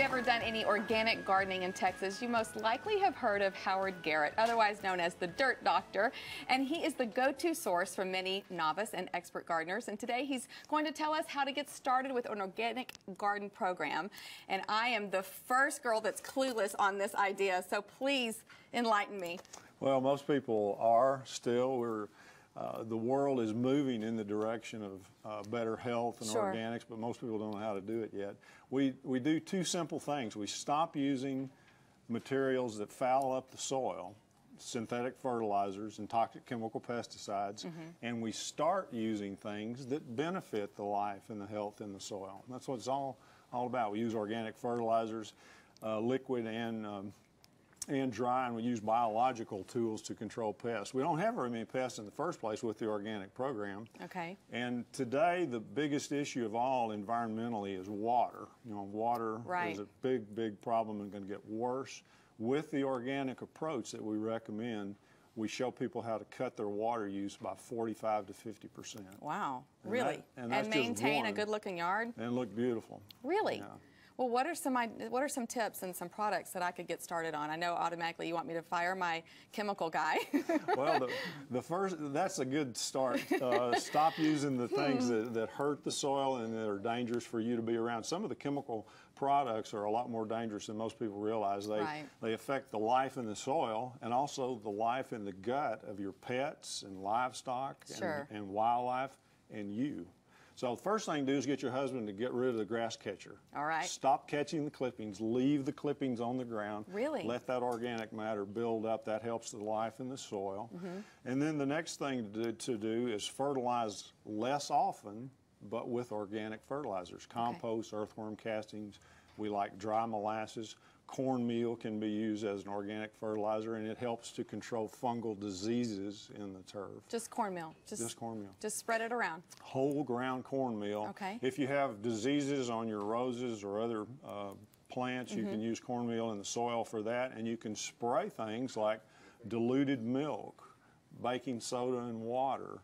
ever done any organic gardening in Texas, you most likely have heard of Howard Garrett, otherwise known as the Dirt Doctor, and he is the go-to source for many novice and expert gardeners. And today he's going to tell us how to get started with an organic garden program. And I am the first girl that's clueless on this idea, so please enlighten me. Well, most people are still. The world is moving in the direction of better health and Sure. organics, but most people don't know how to do it yet. We do two simple things. We stop using materials that foul up the soil, synthetic fertilizers and toxic chemical pesticides, and we start using things that benefit the life and the health in the soil. That's what it's all about. We use organic fertilizers, liquid and dry, and we use biological tools to control pests. We don't have very many pests in the first place with the organic program. Okay. And today, the biggest issue of all environmentally is water. You know, water is a big, big problem and going to get worse. With the organic approach that we recommend, we show people how to cut their water use by 45 to 50%. Wow, really? And maintain a good-looking yard? And look beautiful. Really? Yeah. Well, what are some tips and some products that I could get started on? I know automatically you want me to fire my chemical guy. Well, that's a good start. Stop using the things that hurt the soil and that are dangerous for you to be around. Some of the chemical products are a lot more dangerous than most people realize. They affect the life in the soil and also the life in the gut of your pets and livestock and wildlife and you. So the first thing to do is get your husband to get rid of the grass catcher. All right. Stop catching the clippings. Leave the clippings on the ground. Really? Let that organic matter build up. That helps the life in the soil. And then the next thing to do is fertilize less often, but with organic fertilizers. Compost, earthworm castings. We like dry molasses. Cornmeal can be used as an organic fertilizer, and it helps to control fungal diseases in the turf. Just cornmeal? Just cornmeal. Just spread it around? Whole ground cornmeal. Okay. If you have diseases on your roses or other plants, you can use cornmeal in the soil for that, and you can spray things like diluted milk, baking soda and water,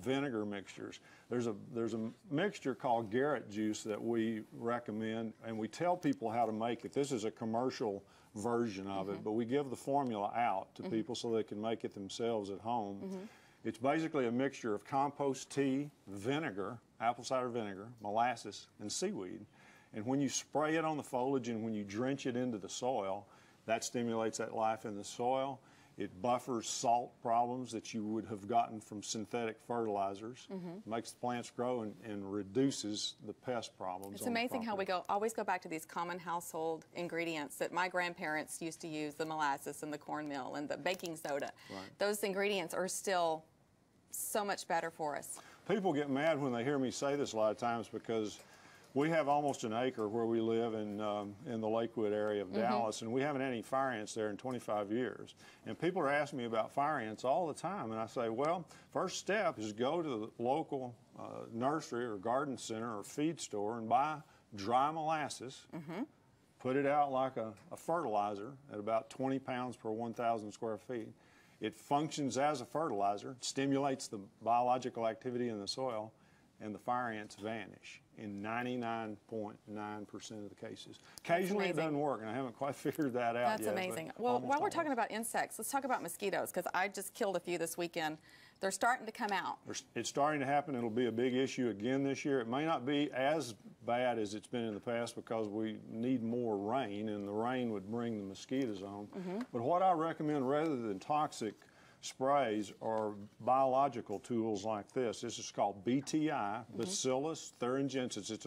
vinegar mixtures. There's a mixture called Garrett juice that we recommend, and we tell people how to make it. This is a commercial version of it, but we give the formula out to people so they can make it themselves at home. It's basically a mixture of compost tea, vinegar, apple cider vinegar, molasses, and seaweed. And when you spray it on the foliage and when you drench it into the soil, that stimulates that life in the soil. It buffers salt problems that you would have gotten from synthetic fertilizers, makes the plants grow, and reduces the pest problems. It's amazing how we always go back to these common household ingredients that my grandparents used to use, the molasses and the cornmeal and the baking soda. Right. Those ingredients are still so much better for us. People get mad when they hear me say this a lot of times because we have almost an acre where we live in the Lakewood area of Dallas, and we haven't had any fire ants there in 25 years. And people are asking me about fire ants all the time, and I say, well, first step is go to the local nursery or garden center or feed store and buy dry molasses, put it out like a fertilizer at about 20 pounds per 1,000 square feet. It functions as a fertilizer, stimulates the biological activity in the soil, and the fire ants vanish in 99.9% of the cases. Occasionally it doesn't work, and I haven't quite figured that out yet. That's amazing. Well, while we're talking about insects, let's talk about mosquitoes, because I just killed a few this weekend. They're starting to come out. It's starting to happen. It'll be a big issue again this year. It may not be as bad as it's been in the past because we need more rain, and the rain would bring the mosquitoes on. But what I recommend, rather than toxic sprays, are biological tools like this. This is called BTI, Bacillus thuringiensis. It's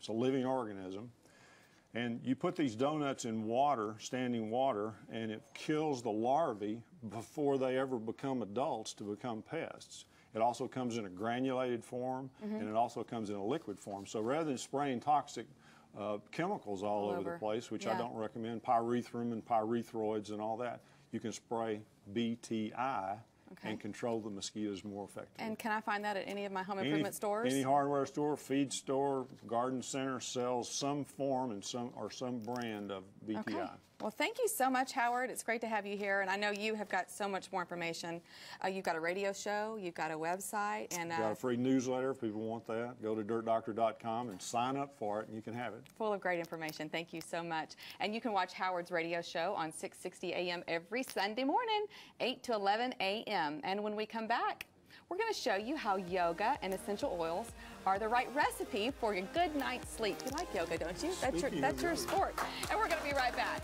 a living organism. And you put these donuts in water, standing water, and it kills the larvae before they ever become adults to become pests. It also comes in a granulated form, and it also comes in a liquid form. So rather than spraying toxic chemicals all over the place, which I don't recommend, pyrethrum and pyrethroids and all that, you can spray BTI, and control the mosquitoes more effectively. And can I find that at any of my home improvement stores? Any hardware store, feed store, garden center sells some form and some brand of BTI. Okay. Well, thank you so much, Howard. It's great to have you here, and I know you have got so much more information. You've got a radio show, you've got a website, and got a free newsletter if people want that. Go to dirtdoctor.com and sign up for it, and you can have it. Full of great information. Thank you so much. And you can watch Howard's radio show on 660 a.m. every Sunday morning, 8 to 11 a.m. And when we come back, we're going to show you how yoga and essential oils are the right recipe for your good night's sleep. You like yoga, don't you? That's your sport. And we're going to be right back.